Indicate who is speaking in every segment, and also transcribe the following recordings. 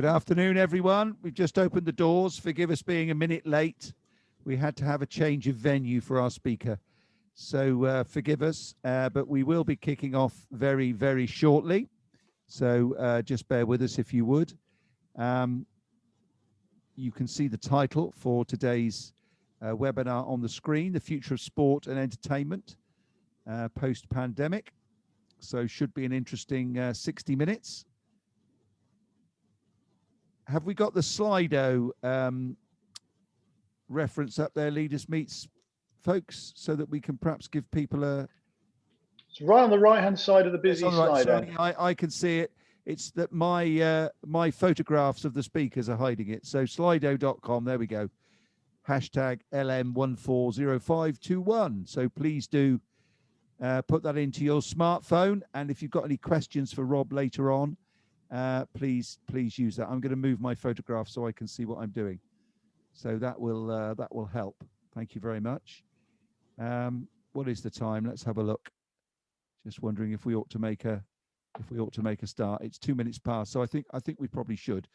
Speaker 1: Good afternoon, everyone. We've just opened the doors. Forgive us being a minute late. We had to have a change of venue for our speaker. So forgive us, but we will be kicking off very, very shortly. So just bear with us if you would. You can see the title for today's webinar on the screen, The Future of Sport and Entertainment Post-Pandemic. So should be an interesting 60 minutes. Have we got the Slido reference up there, Leaders Meets, folks, so that we can perhaps give people a...
Speaker 2: It's right on the right-hand side of the busy
Speaker 1: right,
Speaker 2: Slido.
Speaker 1: sorry, I can see it. It's that my photographs of the speakers are hiding it. So slido.com, there we go. Hashtag LM140521. So please do put that into your smartphone. And if you've got any questions for Rob later on, please use that. I'm going to move my photograph so I can see what I'm doing. So that will help. Thank you very much. What is the time? Let's have a look. Just wondering if we ought to make a start. It's 2 minutes past, so I think we probably should.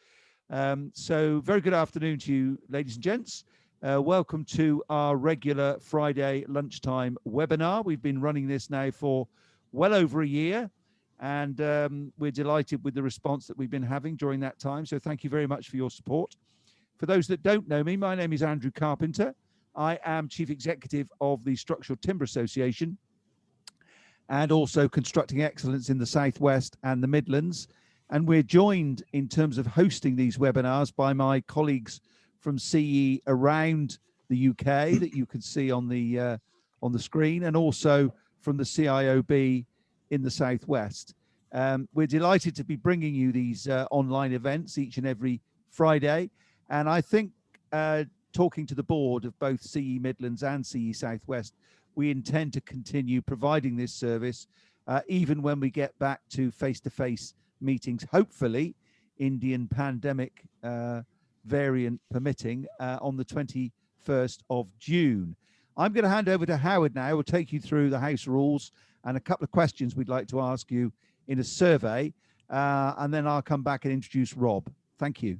Speaker 1: So very good afternoon to you, ladies and gents. Welcome to our regular Friday lunchtime webinar. We've been running this now for well over a year. And we're delighted with the response that we've been having during that time. So thank you very much for your support. For those that don't know me, my name is Andrew Carpenter. I am Chief Executive of the Structural Timber Association and also Constructing Excellence in the Southwest and the Midlands. And we're joined in terms of hosting these webinars by my colleagues from CE around the UK that you can see on the screen, and also from the CIOB in the Southwest. We're delighted to be bringing you these online events each and every Friday. And I think talking to the board of both CE Midlands and CE Southwest, we intend to continue providing this service even when we get back to face-to-face meetings, hopefully Indian pandemic variant permitting, on the 21st of June. I'm going to hand over to Howard now. We'll take you through the house rules and a couple of questions we'd like to ask you in a survey, and then I'll come back and introduce Rob. Thank you.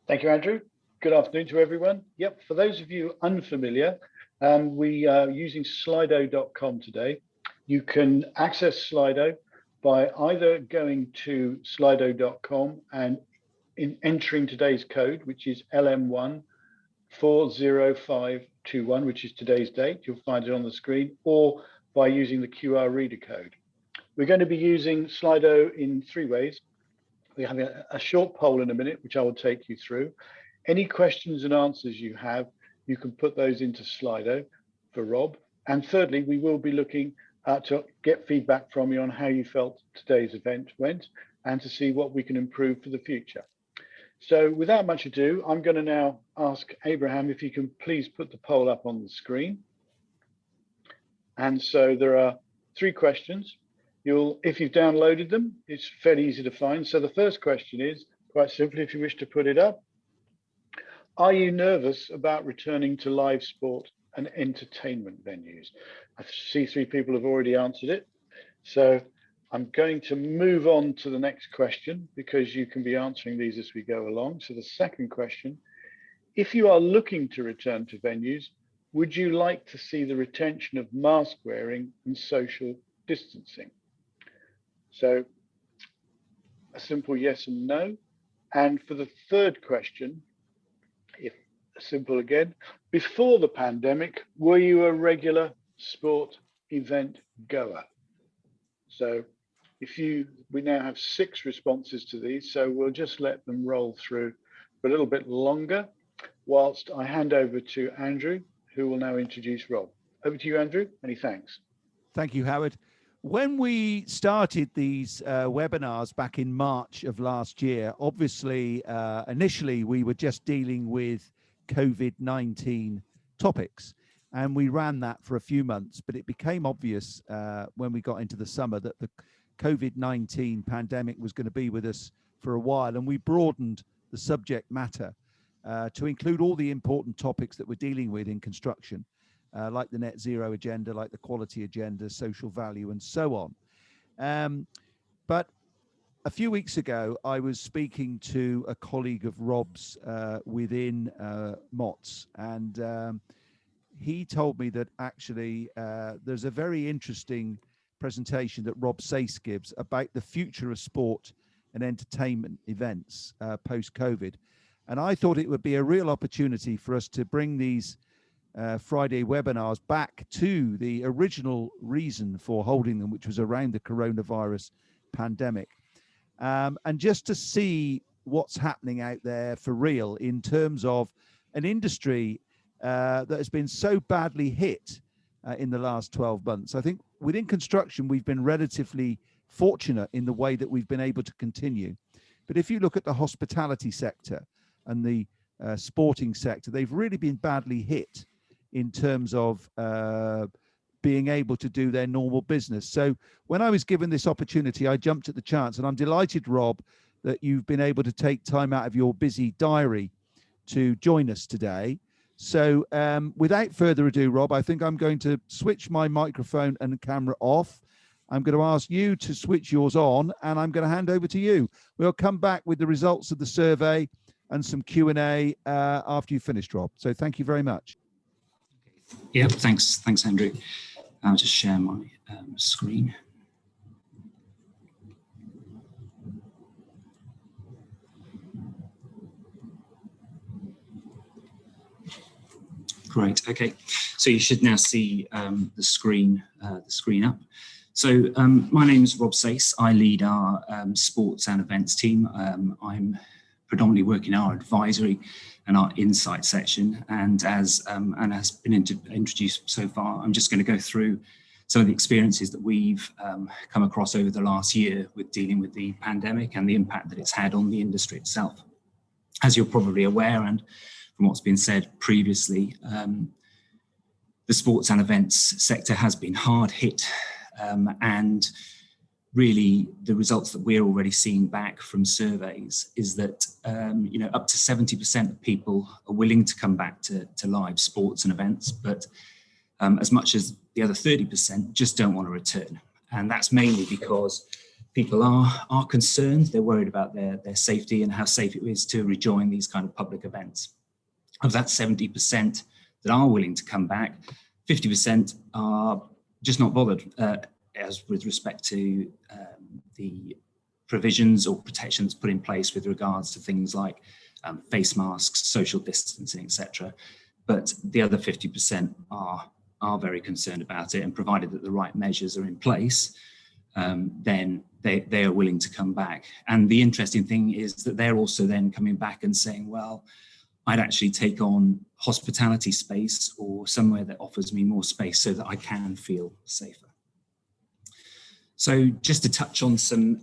Speaker 2: Thank you, Andrew. Good afternoon to everyone. Yep, for those of you unfamiliar, we are using slido.com today. You can access Slido by either going to slido.com and entering today's code, which is LM140521, which is today's date. You'll find it on the screen, or by using the QR reader code. We're going to be using Slido in three ways. We're having a short poll in a minute, which I will take you through. Any questions and answers you have, you can put those into Slido for Rob. And thirdly, we will be looking to get feedback from you on how you felt today's event went and to see what we can improve for the future. So without much ado, I'm going to now ask Abraham if you can please put the poll up on the screen. And so there are three questions. If you've downloaded them, it's fairly easy to find. So the first question is, quite simply, if you wish to put it up, are you nervous about returning to live sport and entertainment venues? I see three people have already answered it. So I'm going to move on to the next question because you can be answering these as we go along. So the second question, if you are looking to return to venues, would you like to see the retention of mask wearing and social distancing? So a simple yes and no. And for the third question, if simple again, before the pandemic, were you a regular sport event goer? So we now have 6 responses to these, so we'll just let them roll through for a little bit longer whilst I hand over to Andrew, who will now introduce Rob. Over to you, Andrew. Many thanks.
Speaker 1: Thank you, Howard. When we started these webinars back in March of last year, obviously, initially we were just dealing with COVID-19 topics, and we ran that for a few months, but it became obvious when we got into the summer that the COVID-19 pandemic was going to be with us for a while, and we broadened the subject matter to include all the important topics that we're dealing with in construction, like the net zero agenda, like the quality agenda, social value, and so on. But a few weeks ago, I was speaking to a colleague of Rob's within MOTS, and he told me that actually there's a very interesting presentation that Rob Sace gives about the future of sport and entertainment events post-COVID. And I thought it would be a real opportunity for us to bring these Friday webinars back to the original reason for holding them, which was around the coronavirus pandemic. And just to see what's happening out there for real in terms of an industry that has been so badly hit in the last 12 months. I think within construction, we've been relatively fortunate in the way that we've been able to continue. But if you look at the hospitality sector and the sporting sector, they've really been badly hit in terms of being able to do their normal business. So when I was given this opportunity, I jumped at the chance, and I'm delighted, Rob, that you've been able to take time out of your busy diary to join us today. So without further ado, Rob, I think I'm going to switch my microphone and camera off. I'm going to ask you to switch yours on, and I'm going to hand over to you. We'll come back with the results of the survey and some Q&A after you've finished, Rob. So thank you very much.
Speaker 3: Yeah, thanks, Andrew. I'll just share my screen. Great. Okay, so you should now see the screen up. So my name is Rob Sace. I lead our sports and events team. I'm predominantly working our advisory and our insight section. And as has been introduced so far, I'm just going to go through some of the experiences that we've come across over the last year with dealing with the pandemic and the impact that it's had on the industry itself. As you're probably aware, and from what's been said previously, the sports and events sector has been hard hit, and really the results that we're already seeing back from surveys is that up to 70% of people are willing to come back to live sports and events, but as much as the other 30% just don't want to return. And that's mainly because people are concerned, they're worried about their safety and how safe it is to rejoin these kind of public events. Of that 70% that are willing to come back, 50% are just not bothered as with respect to the provisions or protections put in place with regards to things like face masks, social distancing, etc. But the other 50% are very concerned about it, and provided that the right measures are in place, then they are willing to come back. And the interesting thing is that they're also then coming back and saying, well, I'd actually take on hospitality space or somewhere that offers me more space so that I can feel safer. So just to touch on some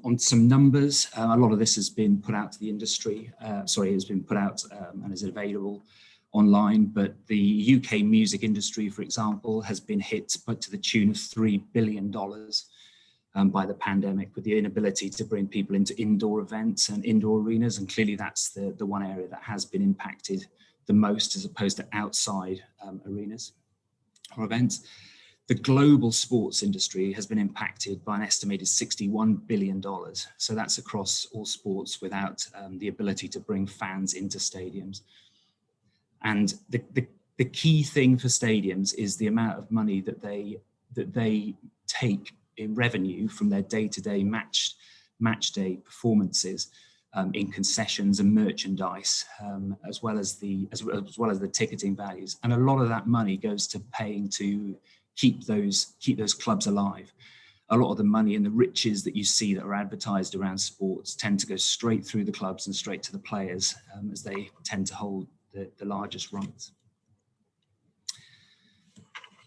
Speaker 3: numbers, a lot of this has been put out to the industry, has been put out and is available online, but the UK music industry, for example, has been hit to the tune of $3 billion by the pandemic, with the inability to bring people into indoor events and indoor arenas. And clearly that's the one area that has been impacted the most, as opposed to outside arenas or events. The global sports industry has been impacted by an estimated $61 billion. So that's across all sports without the ability to bring fans into stadiums. And the key thing for stadiums is the amount of money that they take in revenue from their day-to-day match day performances in concessions and merchandise, as well as the ticketing values. And a lot of that money goes to paying to keep those clubs alive. A lot of the money and the riches that you see that are advertised around sports tend to go straight through the clubs and straight to the players, as they tend to hold the largest rights.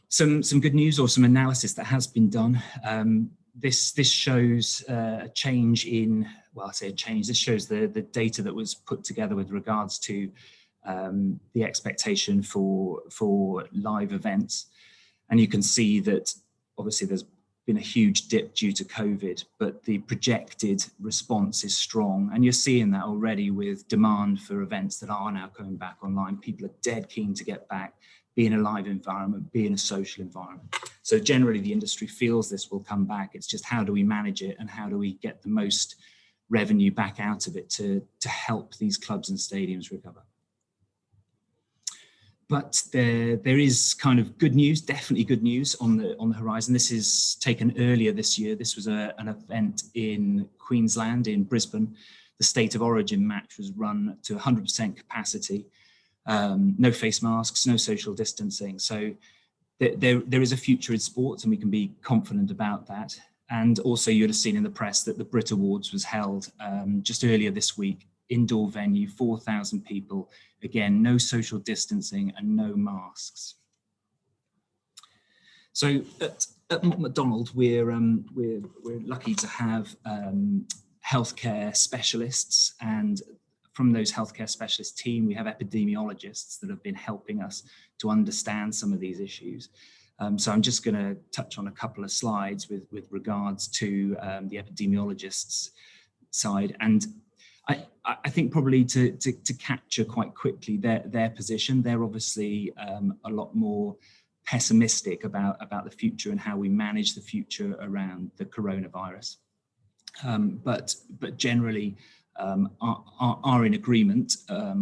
Speaker 3: Some good news, or some analysis that has been done. This shows a change in, well, I say a change, this shows the data that was put together with regards to the expectation for live events. And you can see that obviously there's been a huge dip due to COVID, but the projected response is strong. And you're seeing that already with demand for events that are now coming back online. People are dead keen to get back, be in a live environment, be in a social environment. So generally the industry feels this will come back. It's just how do we manage it and how do we get the most revenue back out of it to help these clubs and stadiums recover. But there is kind of good news, definitely good news on the horizon. This is taken earlier this year. This was an event in Queensland, in Brisbane. The State of Origin match was run to 100% capacity. No face masks, no social distancing. So there is a future in sports, and we can be confident about that. And also, you'd have seen in the press that the Brit Awards was held just earlier this week. Indoor venue, 4,000 people. Again, no social distancing and no masks. So at McDonald, we're lucky to have healthcare specialists, and from those healthcare specialist team, we have epidemiologists that have been helping us to understand some of these issues. So I'm just going to touch on a couple of slides with regards to the epidemiologists' side. And I think probably to capture quite quickly their position, they're obviously a lot more pessimistic about the future and how we manage the future around the coronavirus. But generally are in agreement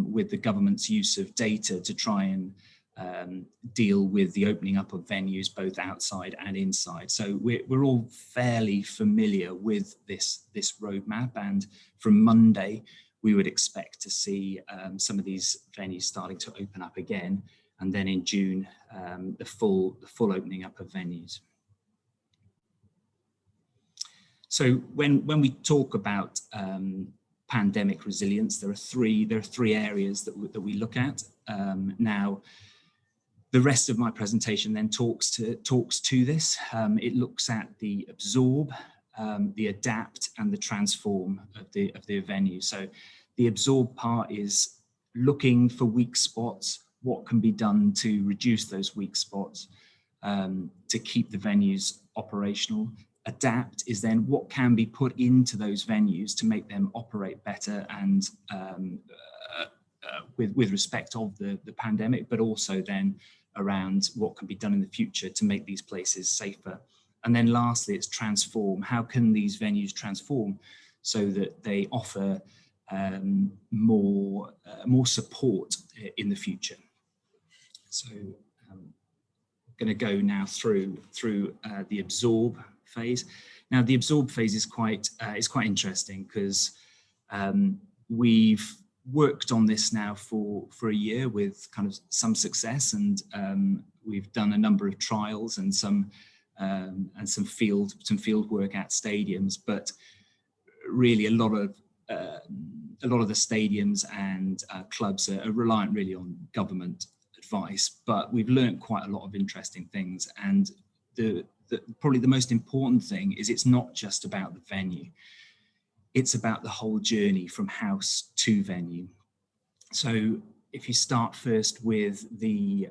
Speaker 3: with the government's use of data to try and deal with the opening up of venues both outside and inside. So we're all fairly familiar with this roadmap, and from Monday we would expect to see some of these venues starting to open up again, and then in June the full opening up of venues. So when we talk about pandemic resilience, there are three areas that we look at. Now, the rest of my presentation then talks to this. It looks at the absorb, the adapt, and the transform of the venue. So the absorb part is looking for weak spots, what can be done to reduce those weak spots, to keep the venues operational. Adapt is then what can be put into those venues to make them operate better and with respect of the pandemic, but also then around what can be done in the future to make these places safer. And then lastly, it's transform. How can these venues transform so that they offer more support in the future? So I'm going to go now through the absorb phase. Now, the absorb phase is quite interesting because we've worked on this now for a year with kind of some success, and we've done a number of trials and some field work at stadiums. But really, a lot of the stadiums and clubs are reliant really on government advice. But we've learned quite a lot of interesting things, and probably the most important thing is it's not just about the venue. It's about the whole journey from house to venue. So if you start first with the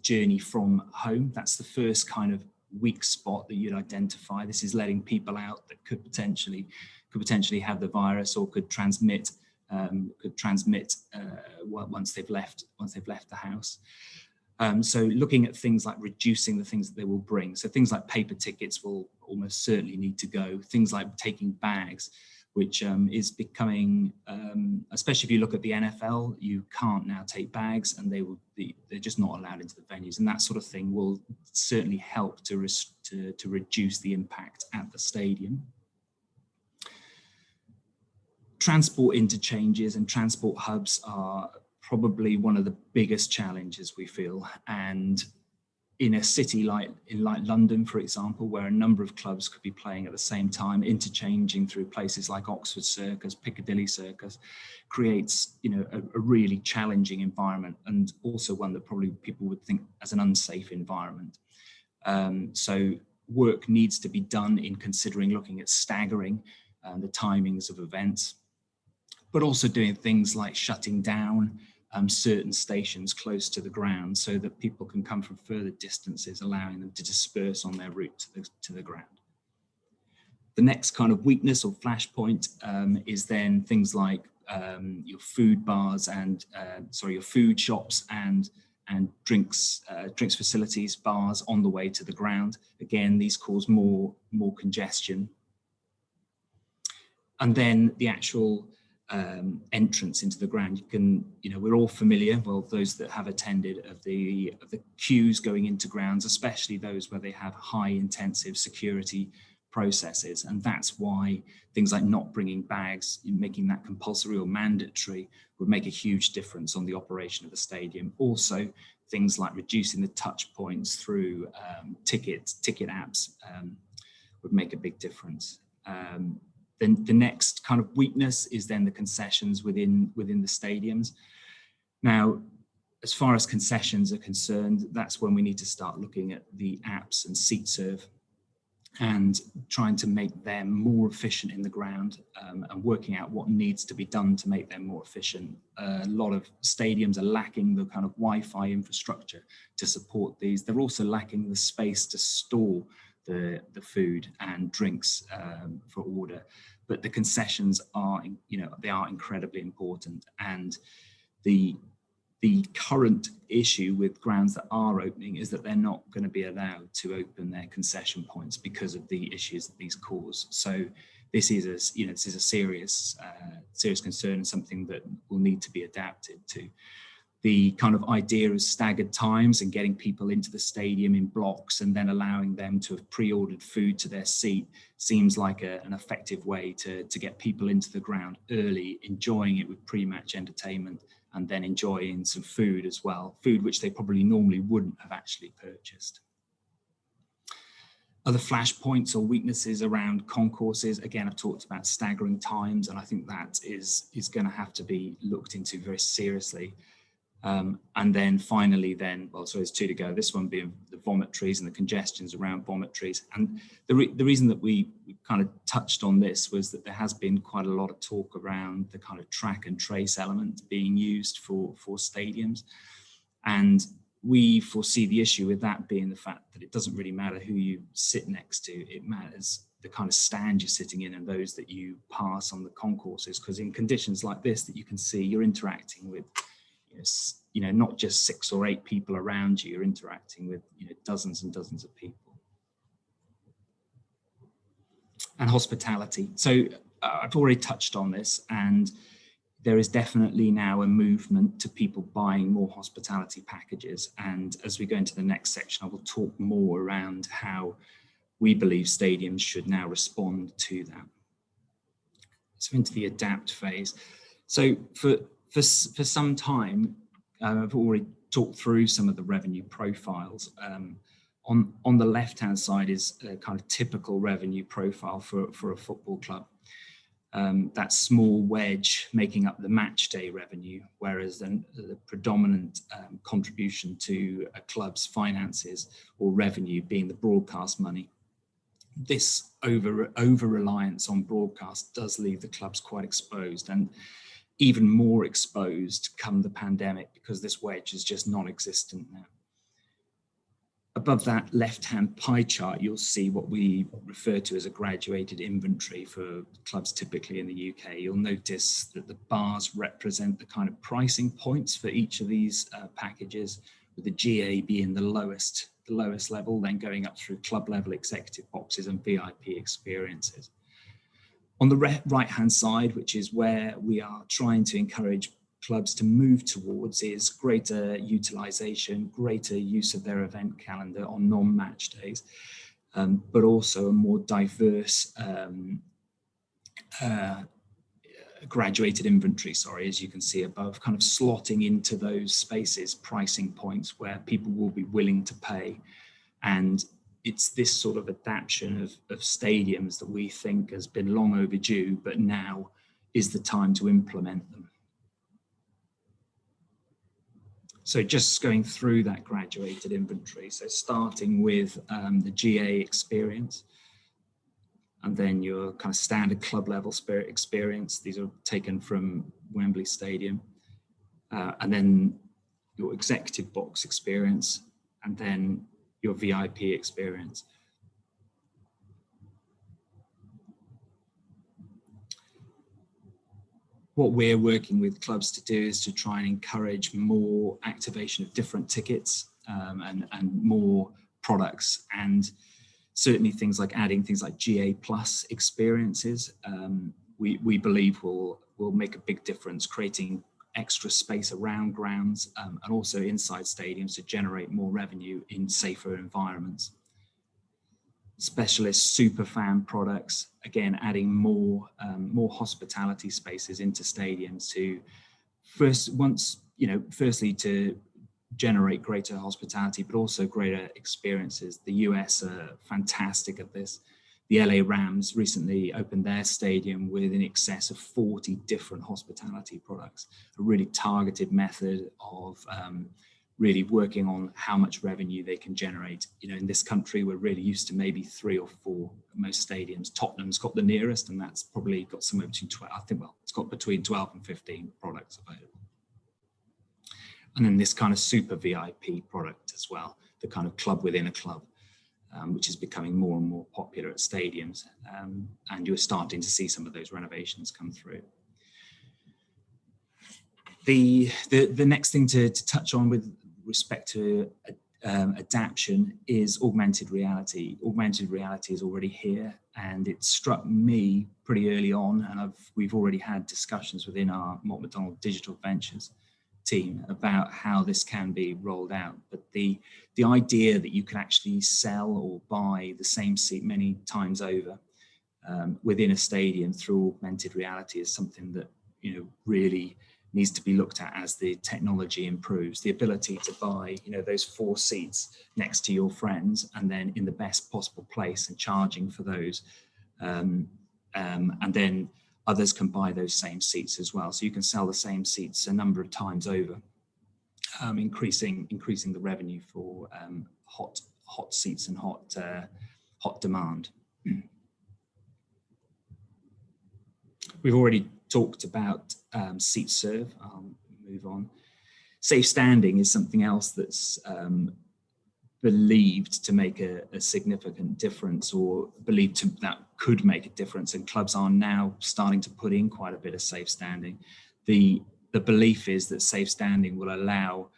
Speaker 3: journey from home, that's the first kind of weak spot that you'd identify. This is letting people out that could potentially have the virus or could transmit once they've left the house. So looking at things like reducing the things that they will bring. So things like paper tickets will almost certainly need to go. Things like taking bags, which is becoming, especially if you look at the NFL, you can't now take bags, and they're just not allowed into the venues, and that sort of thing will certainly help to reduce the impact at the stadium. Transport interchanges and transport hubs are probably one of the biggest challenges we feel, and in a city like London, for example, where a number of clubs could be playing at the same time, interchanging through places like Oxford Circus, Piccadilly Circus, creates a really challenging environment, and also one that probably people would think as an unsafe environment. So work needs to be done in considering looking at staggering the timings of events, but also doing things like shutting down certain stations close to the ground so that people can come from further distances, allowing them to disperse on their route to the ground. The next kind of weakness or flashpoint is then things like your food bars and your food shops and drinks facilities, bars on the way to the ground. Again, these cause more congestion. And then the actual entrance into the ground, we're all familiar, well, those that have attended, of the queues going into grounds, especially those where they have high intensive security processes. And that's why things like not bringing bags, making that compulsory or mandatory, would make a huge difference on the operation of the stadium. Also, things like reducing the touch points through ticket apps would make a big difference. Then the next kind of weakness is then the concessions within the stadiums. Now, as far as concessions are concerned, that's when we need to start looking at the apps and SeatServe and trying to make them more efficient in the ground, and working out what needs to be done to make them more efficient. A lot of stadiums are lacking the kind of Wi-Fi infrastructure to support these. They're also lacking the space to store the food and drinks for order. But the concessions are, they are incredibly important. And the current issue with grounds that are opening is that they're not going to be allowed to open their concession points because of the issues that these cause. So this is a serious concern, and something that will need to be adapted to. The kind of idea of staggered times and getting people into the stadium in blocks and then allowing them to have pre-ordered food to their seat seems like an effective way to get people into the ground early, enjoying it with pre-match entertainment, and then enjoying some food as well, food which they probably normally wouldn't have actually purchased. Other flashpoints or weaknesses around concourses, again, I've talked about staggering times, and I think that is going to have to be looked into very seriously. And then finally, there's two to go. This one being the vomitories and the congestions around vomitories. And the reason that we kind of touched on this was that there has been quite a lot of talk around the kind of track and trace element being used for stadiums. And we foresee the issue with that being the fact that it doesn't really matter who you sit next to. It matters the kind of stand you're sitting in and those that you pass on the concourses, because in conditions like this that you can see, you're interacting with not just 6 or 8 people around you, you're interacting with dozens and dozens of people. And hospitality. So I've already touched on this, and there is definitely now a movement to people buying more hospitality packages. And as we go into the next section, I will talk more around how we believe stadiums should now respond to that. So into the adapt phase. So for some time, I've already talked through some of the revenue profiles. On the left-hand side is a kind of typical revenue profile for a football club. That small wedge making up the match day revenue, whereas then the predominant contribution to a club's finances or revenue being the broadcast money. This over-reliance on broadcast does leave the clubs quite exposed, and even more exposed come the pandemic, because this wedge is just non-existent now. Above that left-hand pie chart, you'll see what we refer to as a graduated inventory for clubs typically in the UK. You'll notice that the bars represent the kind of pricing points for each of these packages, with the GA being the lowest level, then going up through club level executive boxes and VIP experiences. On the right-hand side, which is where we are trying to encourage clubs to move towards, is greater utilization, greater use of their event calendar on non-match days, but also a more diverse graduated inventory, as you can see above, kind of slotting into those spaces, pricing points where people will be willing to pay. And it's this sort of adaptation of stadiums that we think has been long overdue, but now is the time to implement them. So just going through that graduated inventory, so starting with the GA experience, and then your kind of standard club level spirit experience. These are taken from Wembley Stadium, and then your executive box experience, and then your VIP experience. What we're working with clubs to do is to try and encourage more activation of different tickets and more products, and certainly things like adding things like GA Plus experiences, we believe will make a big difference, creating extra space around grounds and also inside stadiums to generate more revenue in safer environments. Specialist superfan products, again, adding more hospitality spaces into stadiums to firstly to generate greater hospitality, but also greater experiences. The US are fantastic at this. The LA Rams recently opened their stadium with in excess of 40 different hospitality products, a really targeted method of really working on how much revenue they can generate. You know, in this country, we're really used to maybe 3 or 4 at most stadiums. Tottenham's got the nearest, and that's probably got somewhere between 12, I think, well, it's got between 12 and 15 products available. And then this kind of super VIP product as well, the kind of club within a club, which is becoming more and more popular at stadiums. And you're starting to see some of those renovations come through. The next thing to touch on with respect to adaptation is augmented reality. Augmented reality is already here, and it struck me pretty early on, and we've already had discussions within our Mott MacDonald Digital Ventures team about how this can be rolled out. But the idea that you can actually sell or buy the same seat many times over within a stadium through augmented reality is something that, you know, really needs to be looked at as the technology improves. The ability to buy, you know, those 4 seats next to your friends and then in the best possible place and charging for those, and then others can buy those same seats as well. So you can sell the same seats a number of times over, increasing the revenue for hot seats and hot demand. We've already talked about seat serve. I'll move on. Safe standing is something else that's believed to make a significant difference, or believed that could make a difference, and clubs are now starting to put in quite a bit of safe standing. The belief is that safe standing will allow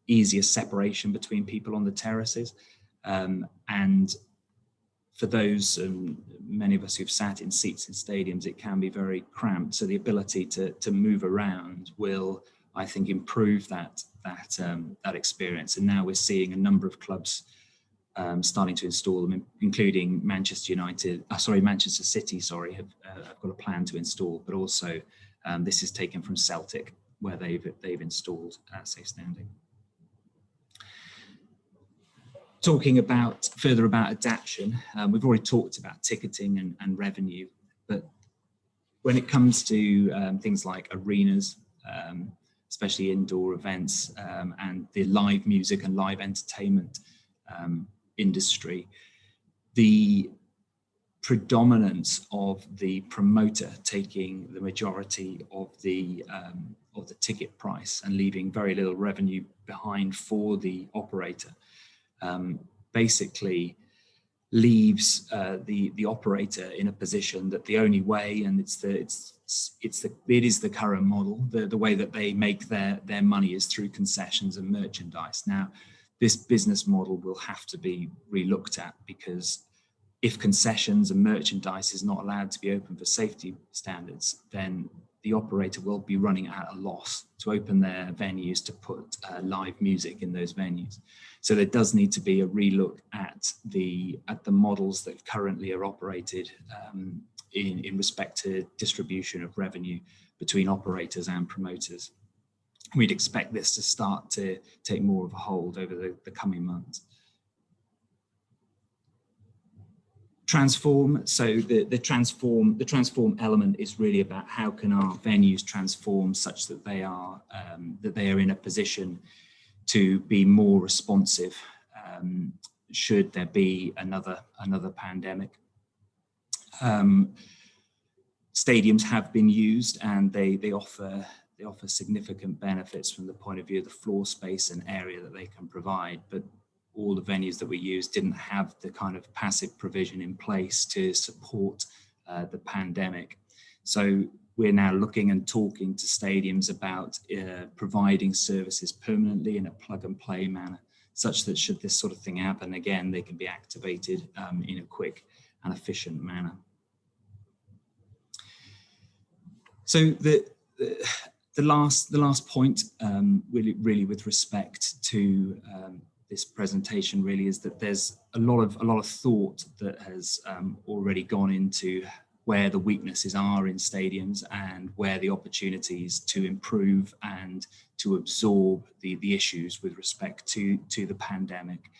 Speaker 3: easier separation between people on the terraces, and for those, many of us who've sat in seats in stadiums, it can be very cramped. So the ability to move around will, I think, improve that experience. And now we're seeing a number of clubs starting to install them, including Manchester City, have got a plan to install, but also this is taken from Celtic, where they've installed safe standing. Talking further about adaptation, we've already talked about ticketing and revenue, but when it comes to things like arenas, especially indoor events, and the live music and live entertainment industry, the predominance of the promoter taking the majority of the ticket price and leaving very little revenue behind for the operator basically leaves the operator in a position that the only way, and it is the current model, the way that they make their money is through concessions and merchandise. Now, this business model will have to be relooked at, because if concessions and merchandise is not allowed to be open for safety standards, then the operator will be running at a loss to open their venues to put live music in those venues. So there does need to be a relook at the models that currently are operated in respect to distribution of revenue between operators and promoters. We'd expect this to start to take more of a hold over the coming months. Transform. So the transform element is really about how can our venues transform such that they are in a position to be more responsive should there be another pandemic. Stadiums have been used, and they offer significant benefits from the point of view of the floor space and area that they can provide, but all the venues that we used didn't have the kind of passive provision in place to support the pandemic. So we're now looking and talking to stadiums about providing services permanently in a plug and play manner, such that should this sort of thing happen again, they can be activated in a quick and efficient manner. So the last point, really with respect to this presentation, really is that there's a lot of thought that has already gone into where the weaknesses are in stadiums and where the opportunities to improve and to absorb the issues with respect to the pandemic.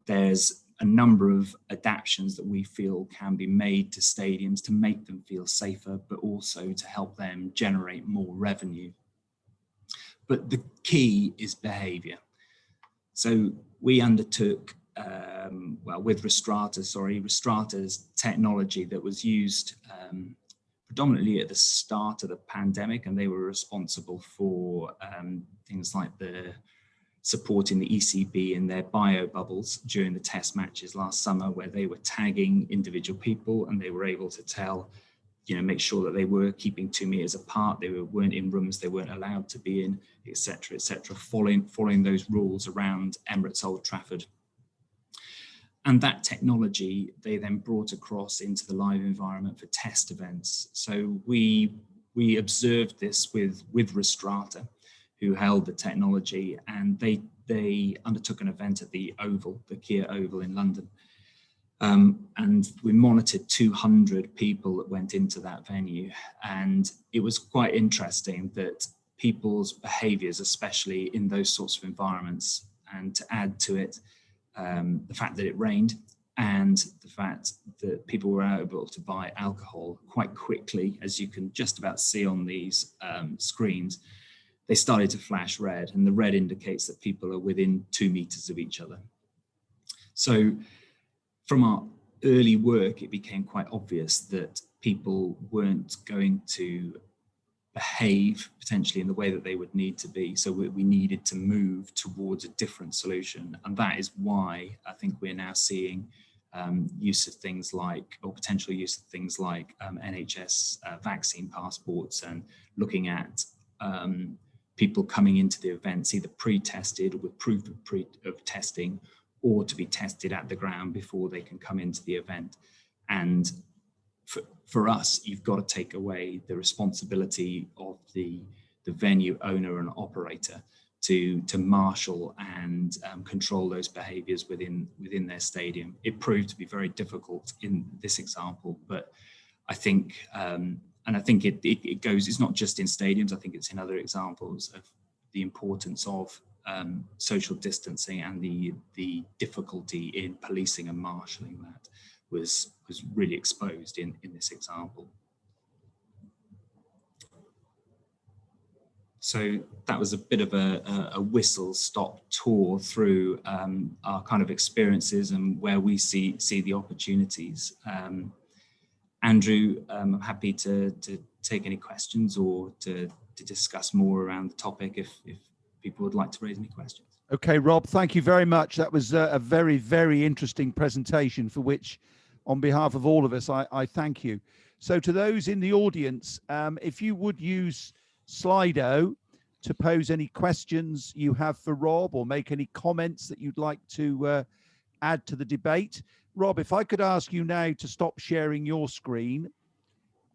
Speaker 3: There's a number of adaptations that we feel can be made to stadiums to make them feel safer, but also to help them generate more revenue. But the key is behavior. So we undertook, with Restrata's technology that was used predominantly at the start of the pandemic, and they were responsible for things like supporting the ECB in their bio bubbles during the test matches last summer, where they were tagging individual people and they were able to tell, make sure that they were keeping 2 meters apart, they weren't in rooms they weren't allowed to be in, etc., following those rules around Emirates Old Trafford. And that technology they then brought across into the live environment for test events. So we observed this with Restrata, who held the technology, and they undertook an event at the Oval, the Kia Oval in London. And we monitored 200 people that went into that venue. And it was quite interesting that people's behaviors, especially in those sorts of environments, and to add to it, the fact that it rained and the fact that people were able to buy alcohol quite quickly, as you can just about see on these screens, they started to flash red, and the red indicates that people are within 2 meters of each other. So from our early work, it became quite obvious that people weren't going to behave potentially in the way that they would need to be. So we needed to move towards a different solution. And that is why I think we're now seeing use of things like, or potential use of things like NHS vaccine passports, and looking at people coming into the events either pre-tested with proof of testing, or to be tested at the ground before they can come into the event. And for us, you've got to take away the responsibility of the venue owner and operator to marshal and control those behaviors within their stadium. It proved to be very difficult in this example, but I think it goes, it's not just in stadiums, I think it's in other examples of the importance of social distancing, and the difficulty in policing and marshalling that was really exposed in this example. So that was a bit of a whistle-stop tour through our kind of experiences and where we see the opportunities. Andrew, I'm happy to take any questions or to discuss more around the topic if people would like to raise any questions.
Speaker 1: Okay, Rob, thank you very much. That was a very, very interesting presentation, for which, on behalf of all of us, I thank you. So to those in the audience, if you would use Slido to pose any questions you have for Rob, or make any comments that you'd like to add to the debate. Rob, if I could ask you now to stop sharing your screen,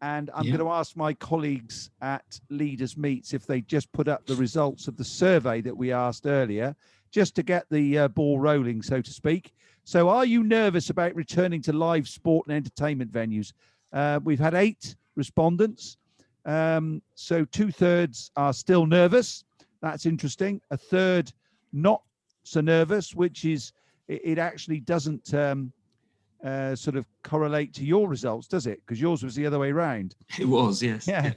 Speaker 1: and I'm going to ask my colleagues at Leaders Meets if they just put up the results of the survey that we asked earlier, just to get the ball rolling, so to speak. So are you nervous about returning to live sport and entertainment venues? We've had 8 respondents. So 2/3 are still nervous. That's interesting. 1/3 not so nervous, which is, it actually doesn't sort of correlate to your results, does it? Because yours was the other way around.
Speaker 3: It was, yes.
Speaker 1: Yeah.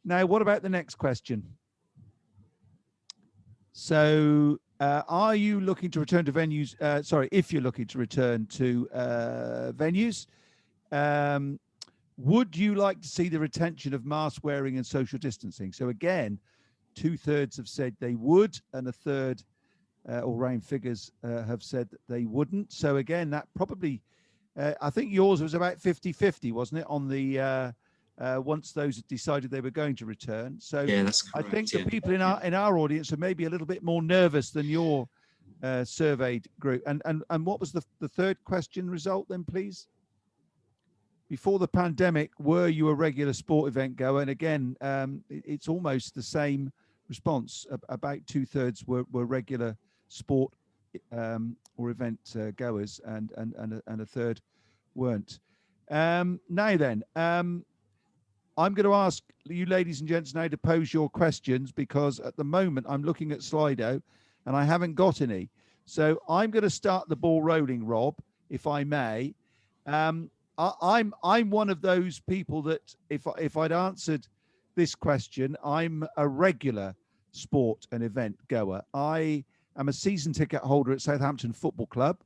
Speaker 1: Now, what about the next question? So are you looking to return to venues? If you're looking to return to venues, would you like to see the retention of mask wearing and social distancing? So again, 2/3 have said they would, and 1/3, or round figures, have said that they wouldn't. So again, that probably, I think yours was about 50-50, wasn't it, on the once those had decided they were going to return. So
Speaker 3: yeah, that's correct.
Speaker 1: I think the people in our audience are maybe a little bit more nervous than your surveyed group. And what was the third question result then, please? before the pandemic, were you a regular sport event goer? And again, it's almost the same response. About 2/3 were regular sport or event goers, and a third weren't. Now then, I'm going to ask you, ladies and gents, now to pose your questions, because at the moment I'm looking at Slido and I haven't got any. So I'm going to start the ball rolling, Rob, if I may. I'm one of those people that if I'd answered this question, I'm a regular sport and event goer. I am a season ticket holder at Southampton Football Club,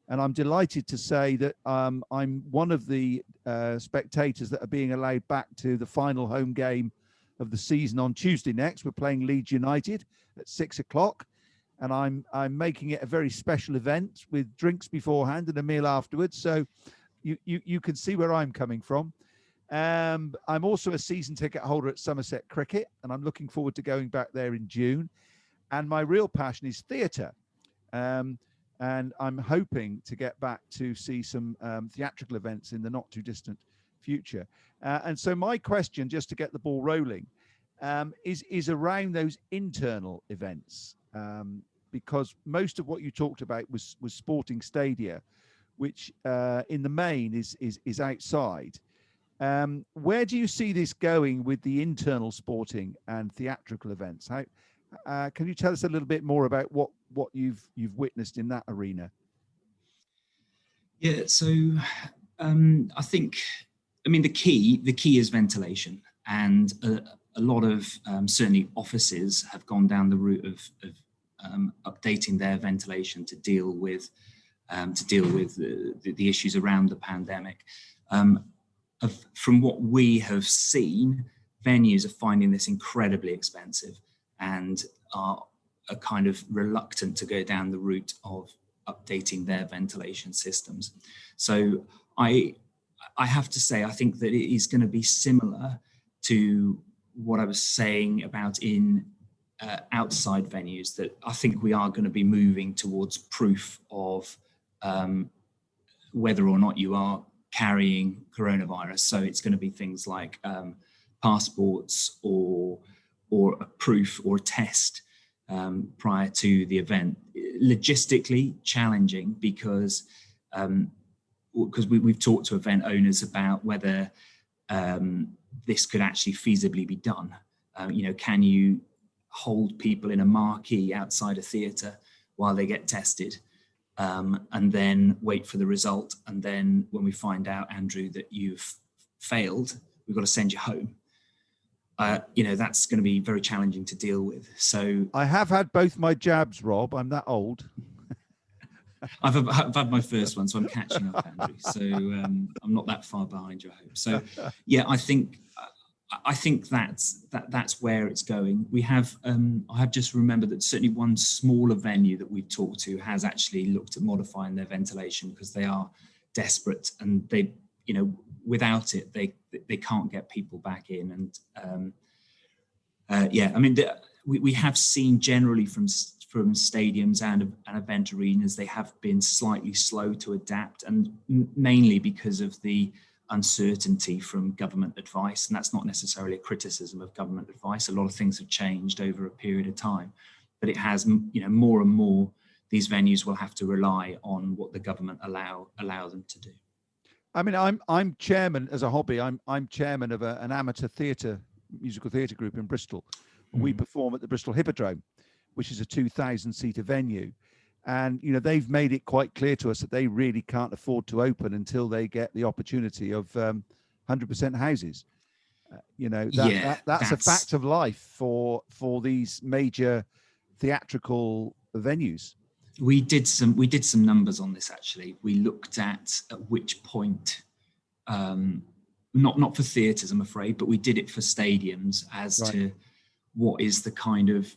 Speaker 1: and I'm delighted to say that I'm one of the spectators that are being allowed back to the final home game of the season on Tuesday next. We're playing Leeds United at 6 o'clock, and I'm making it a very special event with drinks beforehand and a meal afterwards. So you can see where I'm coming from. I'm also a season ticket holder at Somerset Cricket, and I'm looking forward to going back there in June. And my real passion is theatre. And I'm hoping to get back to see some theatrical events in the not too distant future. And so my question, just to get the ball rolling, is around those internal events, because most of what you talked about was sporting stadia, which in the main is outside. Where do you see this going with the internal sporting and theatrical events? How can you tell us a little bit more about what you've witnessed in that arena?
Speaker 3: Yeah, so I think, the key is ventilation, and a lot of certainly offices have gone down the route of updating their ventilation to deal with the issues around the pandemic. From what we have seen, venues are finding this incredibly expensive and are kind of reluctant to go down the route of updating their ventilation systems. So I have to say, I think that it is going to be similar to what I was saying about in outside venues, that I think we are going to be moving towards proof of whether or not you are carrying coronavirus. So it's going to be things like passports or a proof or a test prior to the event. Logistically challenging, because we've talked to event owners about whether this could actually feasibly be done. Can you hold people in a marquee outside a theatre while they get tested, and then wait for the result? And then when we find out, Andrew, that you've failed, we've got to send you home. That's going to be very challenging to deal with. So
Speaker 1: I have had both my jabs, Rob. I'm that old.
Speaker 3: I've had my first one, so I'm catching up, Andrew. So I'm not that far behind your hope. So yeah, I think that's where it's going. We have I have just remembered that certainly one smaller venue that we've talked to has actually looked at modifying their ventilation, because they are desperate, and they, without it, they can't get people back in. And we have seen generally from stadiums and event arenas, they have been slightly slow to adapt, and mainly because of the uncertainty from government advice. And that's not necessarily a criticism of government advice. A lot of things have changed over a period of time, but it has, more and more, these venues will have to rely on what the government allow them to do.
Speaker 1: I'm chairman as a hobby. I'm chairman of an amateur musical theatre group in Bristol. We perform at the Bristol Hippodrome, which is a 2,000-seater venue. And, they've made it quite clear to us that they really can't afford to open until they get the opportunity of 100% houses. That's a fact of life for these major theatrical venues.
Speaker 3: We did some numbers on this, actually. We looked at which point, not for theatres, I'm afraid, but we did it for stadiums as to what is the kind of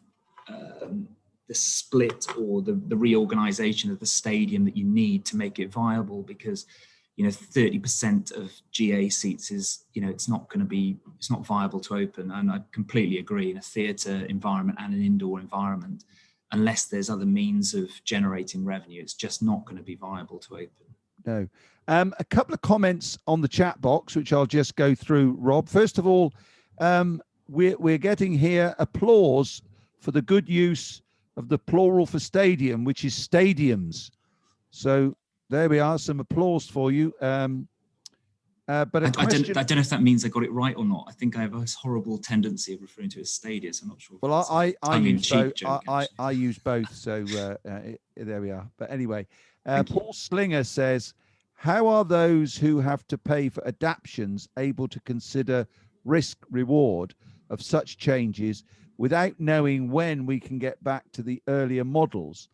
Speaker 3: the split or the reorganization of the stadium that you need to make it viable, because 30% of GA seats is, it's not viable to open. And I completely agree, in a theatre environment and an indoor environment, unless there's other means of generating revenue, it's just not going to be viable to open.
Speaker 1: No. A couple of comments on the chat box, which I'll just go through, Rob. First of all, we're getting here applause for the good use of the plural for stadium, which is stadiums. So there we are, some applause for you. But
Speaker 3: I don't know if that means I got it right or not. I think I have a horrible tendency of referring to it as stadiums. I'm not sure.
Speaker 1: Well, I use both.
Speaker 3: Joke,
Speaker 1: I use both. So there we are. But anyway, Paul Slinger says, how are those who have to pay for adaptions able to consider risk reward of such changes without knowing when we can get back to the earlier models?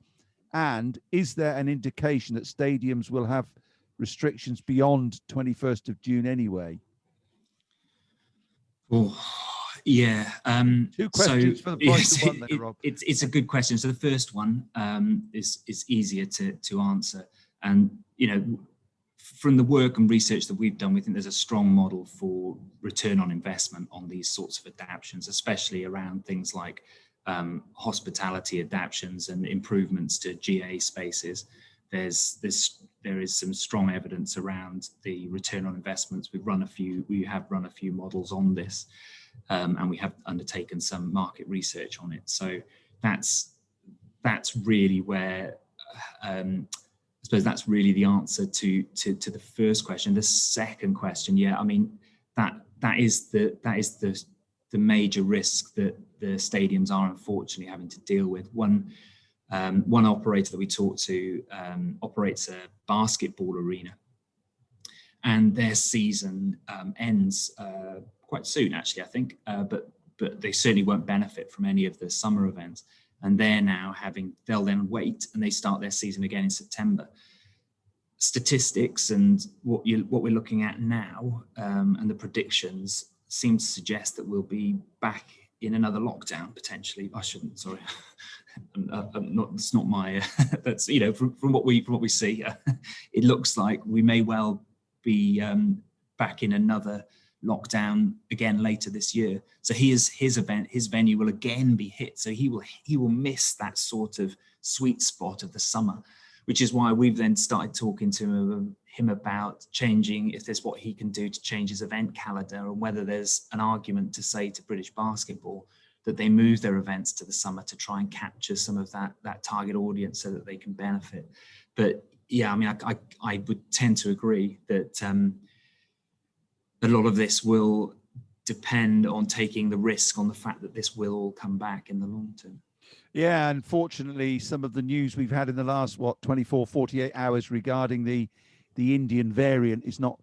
Speaker 1: And is there an indication that stadiums will have restrictions beyond 21st of June anyway?
Speaker 3: Oh, yeah.
Speaker 1: Two questions for the price of one then, Rob.
Speaker 3: It's a good question. So the first one is easier to answer. And, you know, from the work and research that we've done, we think there's a strong model for return on investment on these sorts of adaptions, especially around things like hospitality adaptions and improvements to GA spaces. There is some strong evidence around the return on investments. We have run a few models on this, and we have undertaken some market research on it. So that's really where I suppose that's really the answer to the first question. The second question, yeah, I mean that is the major risk that the stadiums are unfortunately having to deal with. One operator that we talked to operates a basketball arena, and their season ends quite soon, actually, I think, but they certainly won't benefit from any of the summer events. And they'll then wait and they start their season again in September. Statistics and what we're looking at now and the predictions seem to suggest that we'll be back in another lockdown potentially. I shouldn't, sorry. It's not my. That's, you know, from what we see, it looks like we may well be back in another lockdown again later this year. So his venue will again be hit. So he will miss that sort of sweet spot of the summer, which is why we've then started talking to him about changing, if there's what he can do to change his event calendar, and whether there's an argument to say to British Basketball that they move their events to the summer to try and capture some of that target audience so that they can benefit. But yeah, I mean, I would tend to agree that a lot of this will depend on taking the risk on the fact that this will all come back in the long term.
Speaker 1: Yeah, unfortunately, some of the news we've had in the last 24, 48 hours regarding the Indian variant is not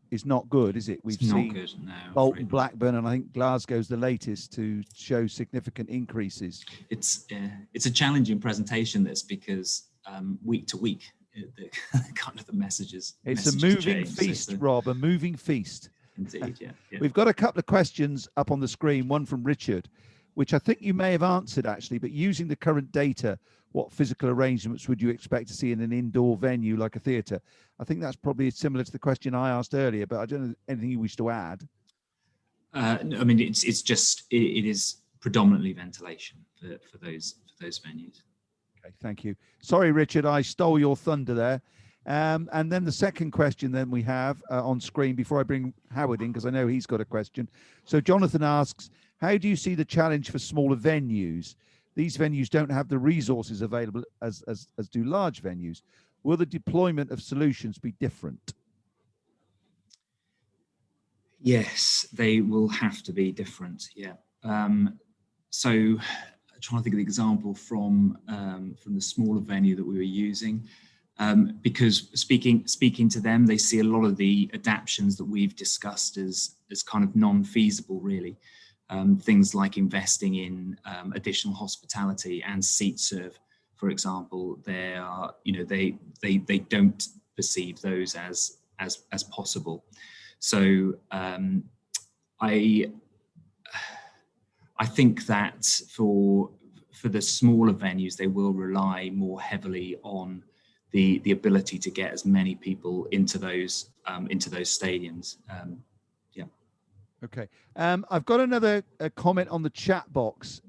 Speaker 1: good, is it? We've seen
Speaker 3: good, no,
Speaker 1: Bolton, Blackburn, and I think Glasgow's the latest to show significant increases.
Speaker 3: It's a challenging presentation, this, because week to week, the kind of the messages.
Speaker 1: It's a moving feast, Rob, a moving feast.
Speaker 3: Indeed, yeah.
Speaker 1: We've got a couple of questions up on the screen, one from Richard, which I think you may have answered actually, but using the current data, what physical arrangements would you expect to see in an indoor venue like a theatre? I think that's probably similar to the question I asked earlier, but I don't know anything you wish to add.
Speaker 3: No, I mean, it is predominantly ventilation for those venues.
Speaker 1: Okay, thank you. Sorry, Richard, I stole your thunder there. And then the second question then we have on screen before I bring Howard in, because I know he's got a question. So Jonathan asks, how do you see the challenge for smaller venues? These venues don't have the resources available as do large venues. Will the deployment of solutions be different?
Speaker 3: Yes, they will have to be different. Yeah. So I'm trying to think of the example from the smaller venue that we were using, because speaking to them, they see a lot of the adaptions that we've discussed as kind of non-feasible, really. Things like investing in additional hospitality and seat serve, for example, they don't perceive those as possible. So I think that for the smaller venues, they will rely more heavily on the ability to get as many people into those stadiums.
Speaker 1: Okay. I've got another comment on the chat box.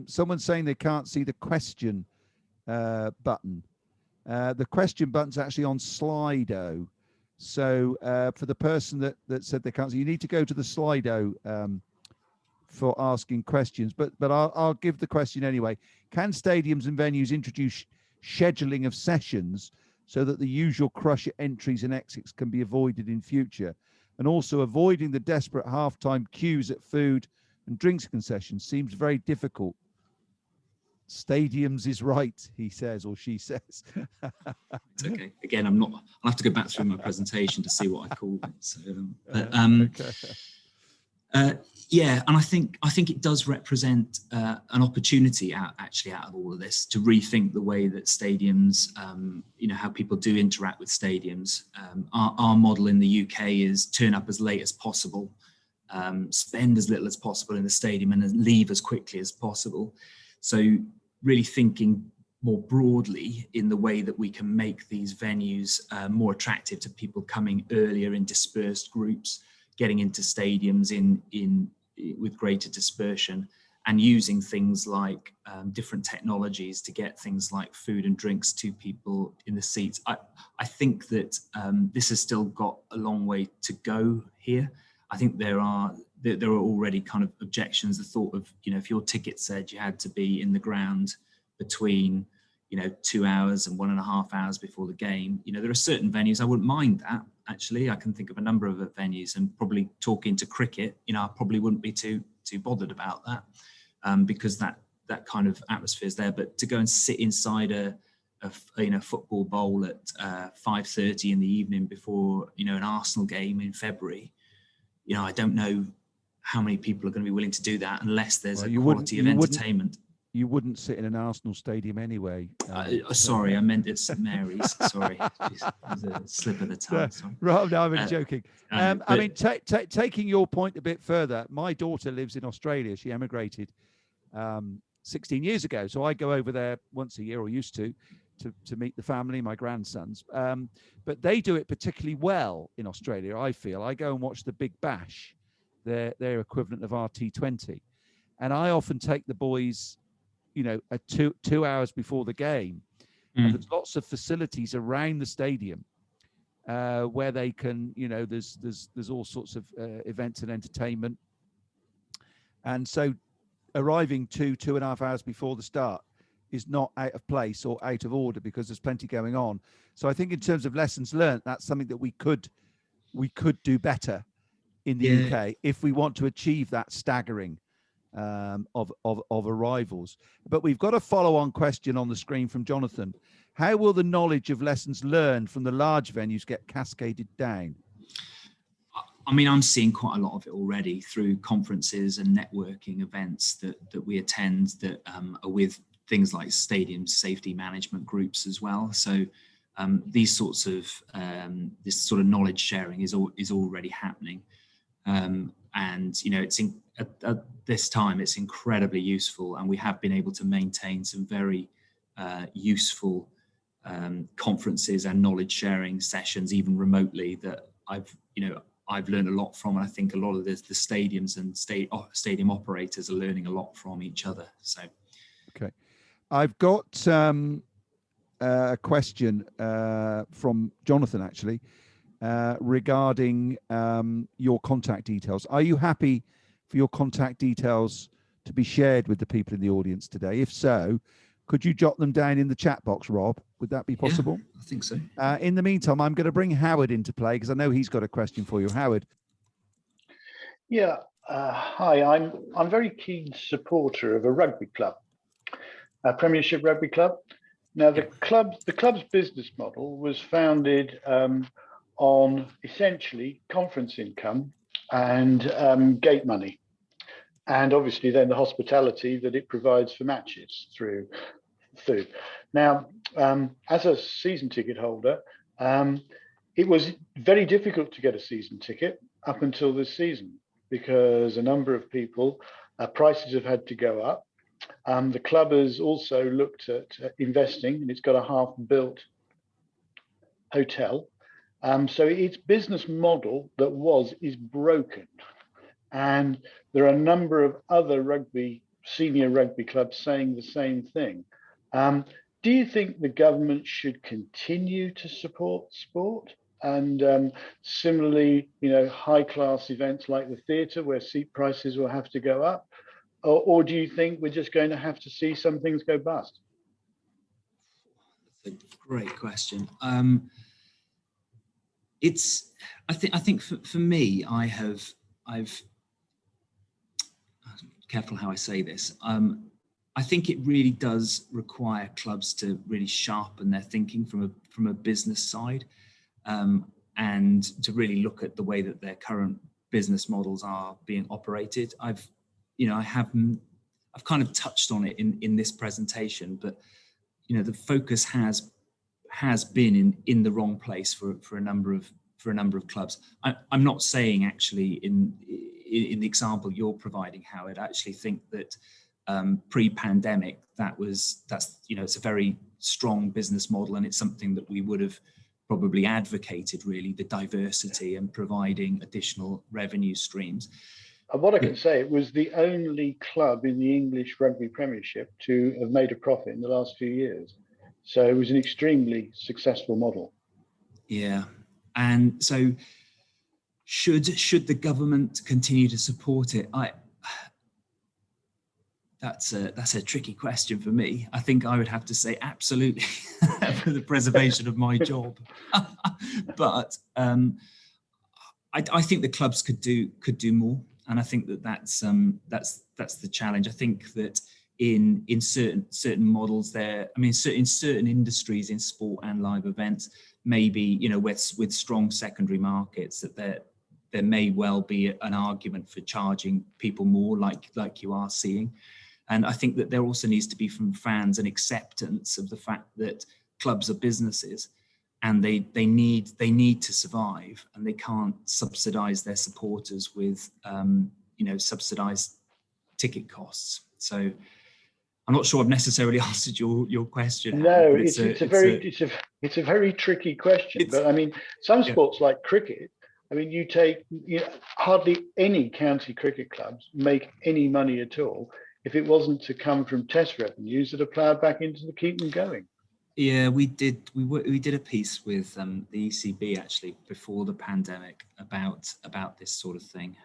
Speaker 1: Someone's saying they can't see the question button. The question button's actually on Slido. So for the person that said they can't, so you need to go to the Slido for asking questions. But I'll give the question anyway. Can stadiums and venues introduce scheduling of sessions so that the usual crush at entries and exits can be avoided in future? And also avoiding the desperate halftime queues at food and drinks concessions seems very difficult. Stadiums is right, he says, or she says.
Speaker 3: It's okay. Again, I'll have to go back through my presentation to see what I called it. So, yeah, and I think it does represent an opportunity out of all of this to rethink the way that stadiums, how people do interact with stadiums. Our model in the UK is turn up as late as possible, spend as little as possible in the stadium, and then leave as quickly as possible. So really thinking more broadly in the way that we can make these venues more attractive to people coming earlier in dispersed groups, getting into stadiums with greater dispersion, and using things like different technologies to get things like food and drinks to people in the seats. I think that this has still got a long way to go here. I think there are already kind of objections. The thought of, if your ticket said you had to be in the ground between 2 hours and 1.5 hours before the game, there are certain venues I wouldn't mind that. Actually, I can think of a number of venues, and probably talking to cricket, I probably wouldn't be too bothered about that, because that kind of atmosphere is there. But to go and sit inside a football bowl at 5:30 in the evening before an Arsenal game in February, I don't know how many people are going to be willing to do that unless there's a quality of entertainment.
Speaker 1: You wouldn't sit in an Arsenal stadium anyway.
Speaker 3: Sorry, I meant it's St Mary's. Sorry, it was a slip of the tongue.
Speaker 1: Right, no, I'm only joking. I mean, taking your point a bit further, my daughter lives in Australia. She emigrated 16 years ago. So I go over there once a year, or used to meet the family, my grandsons. But they do it particularly well in Australia, I feel. I go and watch the Big Bash, their equivalent of RT20. And I often take the boys, at two hours before the game. And there's lots of facilities around the stadium where they can, there's all sorts of events and entertainment. And so arriving 2.5 hours before the start is not out of place or out of order, because there's plenty going on. So I think in terms of lessons learned, that's something that we could do better in the UK if we want to achieve that staggering of arrivals. But we've got a follow-on question on the screen from Jonathan. How will the knowledge of lessons learned from the large venues get cascaded down?
Speaker 3: I mean, I'm seeing quite a lot of it already through conferences and networking events that we attend that are with things like stadium safety management groups as well. So these sorts of this sort of knowledge sharing is already happening. And it's at this time it's incredibly useful, and we have been able to maintain some very useful conferences and knowledge sharing sessions, even remotely, that I've learned a lot from, and I think a lot of the stadiums and stadium operators are learning a lot from each other. So,
Speaker 1: okay, I've got a question from Jonathan actually. Regarding your contact details. Are you happy for your contact details to be shared with the people in the audience today? If so, could you jot them down in the chat box, Rob? Would that be possible?
Speaker 3: Yeah, I think so.
Speaker 1: In the meantime, I'm going to bring Howard into play, because I know he's got a question for you. Howard.
Speaker 2: Yeah. Hi, I'm a very keen supporter of a rugby club, a Premiership Rugby Club. Now, the club's business model was founded on essentially conference income and gate money, and obviously then the hospitality that it provides for matches through food. Now, as a season ticket holder, it was very difficult to get a season ticket up until this season, because a number of people, prices have had to go up. The club has also looked at investing, and it's got a half-built hotel. So its business model is broken. And there are a number of other senior rugby clubs saying the same thing. Do you think the government should continue to support sport, And similarly, high class events like the theatre where seat prices will have to go up? Or do you think we're just going to have to see some things go bust?
Speaker 3: That's a great question. I think for me, I've careful how I say this. I think it really does require clubs to really sharpen their thinking from a business side, and to really look at the way that their current business models are being operated. I've kind of touched on it in this presentation, but the focus has been in the wrong place for a number of clubs. I'm not saying actually in the example you're providing, Howard, I actually think that pre-pandemic that's it's a very strong business model, and it's something that we would have probably advocated, really, the diversity and providing additional revenue streams.
Speaker 2: And what I can say, it was the only club in the English Rugby Premiership to have made a profit in the last few years. So it was an extremely successful model.
Speaker 3: Yeah. And so should the government continue to support it? That's a tricky question for me. I think I would have to say absolutely for the preservation of my job. But I think the clubs could do more, and I think that's the challenge. I think that in certain models in certain industries in sport and live events, maybe with strong secondary markets, that there may well be an argument for charging people more, like you are seeing. And I think that there also needs to be, from fans, an acceptance of the fact that clubs are businesses, and they need to survive, and they can't subsidise their supporters with subsidised ticket costs. So I'm not sure I've necessarily answered your question.
Speaker 2: No, it's a very tricky question. But I mean, some sports like cricket, I mean, you take hardly any county cricket clubs make any money at all if it wasn't to come from test revenues that are ploughed back into to keep them going.
Speaker 3: Yeah, we did a piece with the ECB actually before the pandemic about this sort of thing,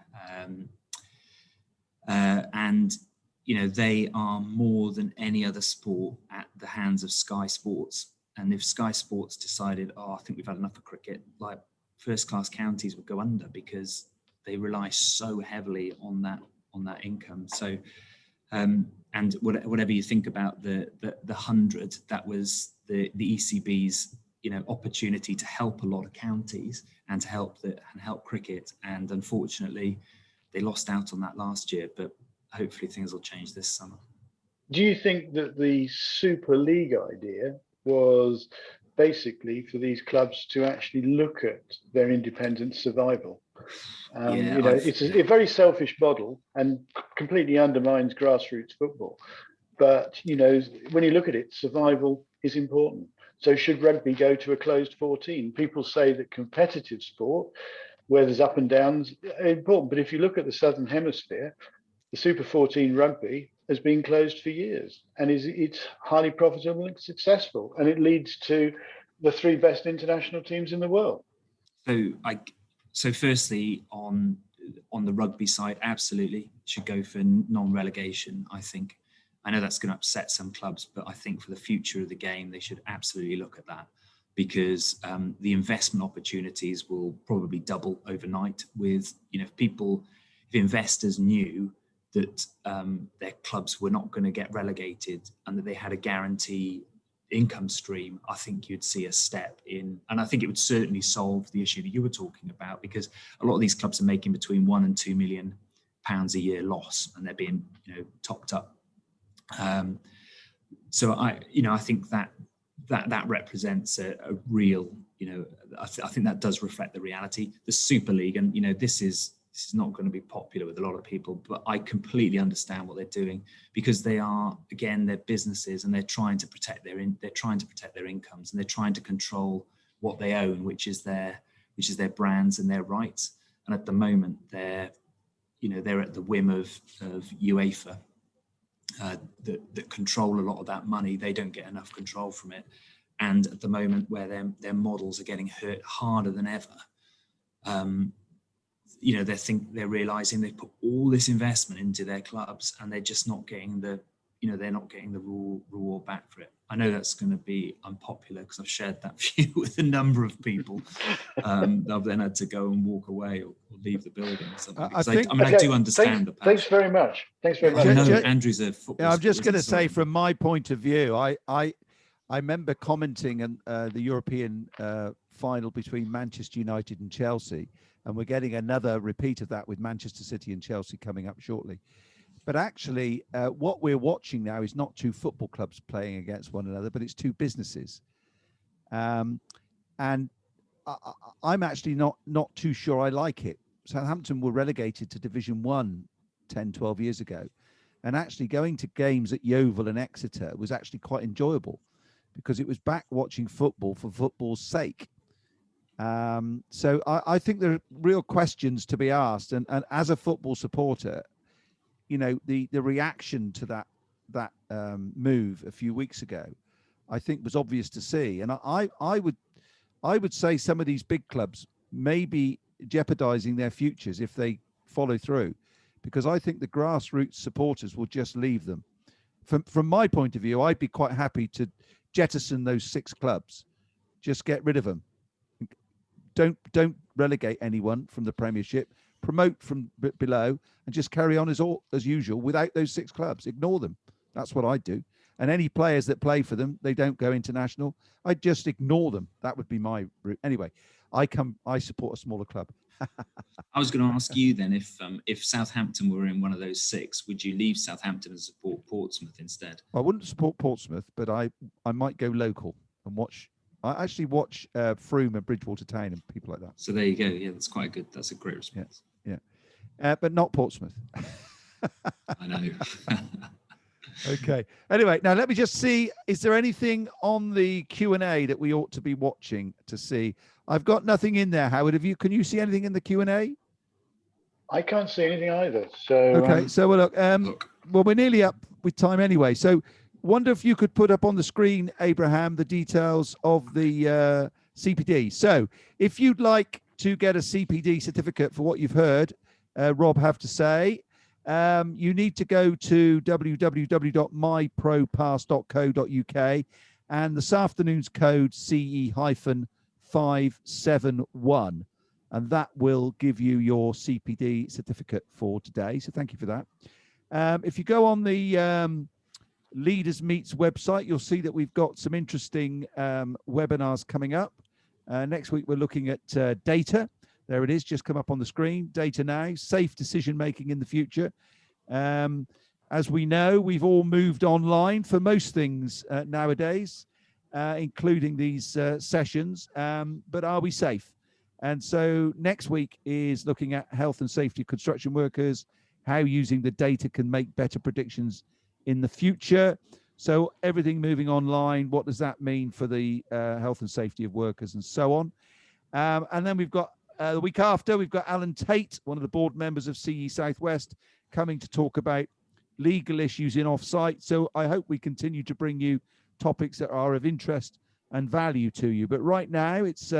Speaker 3: and they are more than any other sport at the hands of Sky Sports. And if Sky Sports decided, I think we've had enough of cricket, like first class counties would go under, because they rely so heavily on that income. So. And whatever you think about the 100, that was the ECB's opportunity to help a lot of counties and to help cricket. And unfortunately, they lost out on that last year. But hopefully, things will change this summer.
Speaker 2: Do you think that the Super League idea was basically for these clubs to actually look at their independent survival? It's a very selfish model and completely undermines grassroots football. But, when you look at it, survival is important. So should rugby go to a closed 14? People say that competitive sport, where there's up and downs, are important. But if you look at the Southern Hemisphere, the Super 14 rugby has been closed for years, and it's highly profitable and successful. And it leads to the 3 best international teams in the world.
Speaker 3: So firstly, on the rugby side, absolutely should go for non-relegation. I know that's going to upset some clubs, but I think for the future of the game, they should absolutely look at that, because the investment opportunities will probably double overnight. With if investors knew that their clubs were not going to get relegated and that they had a guarantee income stream, I think you'd see a step in, and I think it would certainly solve the issue that you were talking about, because a lot of these clubs are making between £1 and £2 million a year loss, and they're being topped up. So I think that represents a real, I think that does reflect the reality. The Super League, and this is not going to be popular with a lot of people, but I completely understand what they're doing, because they are, again, they're businesses, and they're trying to protect their incomes, and they're trying to control what they own, which is their brands and their rights. And at the moment, they're at the whim of UEFA, that control a lot of that money. They don't get enough control from it, and at the moment where their models are getting hurt harder than ever, you know, they're realizing they put all this investment into their clubs and they're just not getting the, you know, they're not getting the reward back for it. I know that's going to be unpopular because I've shared that view with a number of people. I've then had to go and walk away or leave the building or something. I do understand the passion.
Speaker 2: Thanks very much. Thanks very much.
Speaker 3: I know Andrew's a football.
Speaker 1: Yeah, I'm just going to say, from my point of view, I remember commenting on the European final between Manchester United and Chelsea, and we're getting another repeat of that with Manchester City and Chelsea coming up shortly. But actually, what we're watching now is not two football clubs playing against one another, but it's two businesses. And I'm actually not too sure I like it. Southampton were relegated to Division 1 10, 12 years ago. And actually going to games at Yeovil and Exeter was actually quite enjoyable because it was back watching football for football's sake. So I think there are real questions to be asked. And as a football supporter, you know, the reaction to that move a few weeks ago, I think was obvious to see. And I would say some of these big clubs may be jeopardizing their futures if they follow through, because I think the grassroots supporters will just leave them. From my point of view, I'd be quite happy to jettison those 6 clubs, just get rid of them. Don't relegate anyone from the Premiership. Promote from below and just carry on as usual without those 6 clubs. Ignore them. That's what I do. And any players that play for them, they don't go international. I just ignore them. That would be my route. Anyway, I support a smaller club.
Speaker 3: I was going to ask you then, if Southampton were in one of those 6, would you leave Southampton and support Portsmouth instead?
Speaker 1: I wouldn't support Portsmouth, but I might go local and watch. I actually watch Frome and Bridgewater Town and people like that.
Speaker 3: So there you go. Yeah, that's quite good. That's a great response.
Speaker 1: Yeah. But not Portsmouth.
Speaker 3: I know.
Speaker 1: Okay. Anyway, now let me just see, is there anything on the Q&A that we ought to be watching to see? I've got nothing in there, Howard. Can you see anything in the Q&A?
Speaker 2: I can't see anything either. So
Speaker 1: okay, so well, look, well, we're nearly up with time anyway. So wonder if you could put up on the screen, Abraham, the details of the CPD. So if you'd like to get a CPD certificate for what you've heard Rob have to say, you need to go to www.mypropass.co.uk, and this afternoon's code CE-571, and that will give you your CPD certificate for today. So thank you for that. If you go on the Leaders Meets website, you'll see that we've got some interesting webinars coming up. Next week, we're looking at data. There it is, just come up on the screen. Data now, safe decision making in the future. As we know, we've all moved online for most things nowadays, including these sessions. But are we safe? And so next week is looking at health and safety of construction workers, how using the data can make better predictions in the future. So everything moving online, what does that mean for the health and safety of workers and so on? And then we've got the week after, we've got Alan Tate, one of the board members of CE Southwest, coming to talk about legal issues in offsite. So I hope we continue to bring you topics that are of interest and value to you. But right now, it's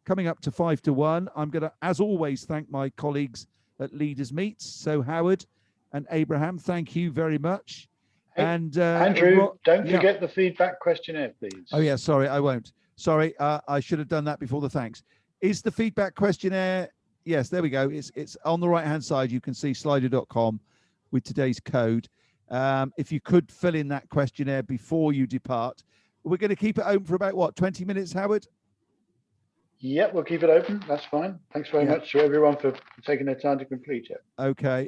Speaker 1: coming up to 5 to 1. I'm going to, as always, thank my colleagues at Leaders Meets. So Howard and Abraham, thank you very much.
Speaker 2: Hey, and Andrew, don't forget the feedback questionnaire, please.
Speaker 1: Oh yeah, sorry, I won't. Sorry, I should have done that before the thanks. Is the feedback questionnaire? Yes, there we go. It's on the right hand side. You can see slido.com with today's code. If you could fill in that questionnaire before you depart. We're going to keep it open for about what, 20 minutes, Howard?
Speaker 2: Yep, we'll keep it open. That's fine. Thanks very much to everyone for taking their time to complete it.
Speaker 1: Okay.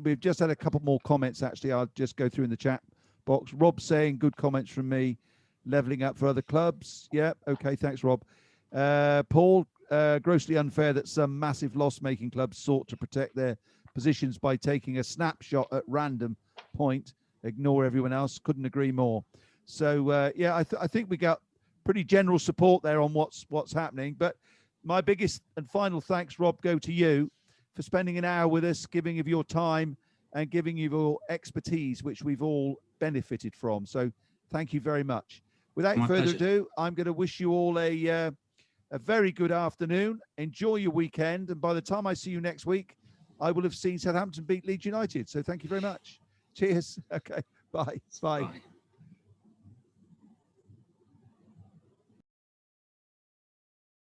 Speaker 1: We've just had a couple more comments, actually. I'll just go through in the chat box. Rob saying good comments from me. Leveling up for other clubs. Yeah. Okay. Thanks, Rob. Paul, grossly unfair that some massive loss-making clubs sought to protect their positions by taking a snapshot at random point. Ignore everyone else. Couldn't agree more. So, yeah, I think we got pretty general support there on what's happening. But my biggest and final thanks, Rob, go to you for spending an hour with us, giving of your time and giving of your expertise, which we've all benefited from. So thank you very much. without
Speaker 3: My
Speaker 1: further
Speaker 3: pleasure.
Speaker 1: ado, I'm going to wish you all a very good afternoon. Enjoy your weekend. And by the time I see you next week, I will have seen Southampton beat Leeds United. So thank you very much. Cheers. Okay. Bye. Bye.
Speaker 3: Bye.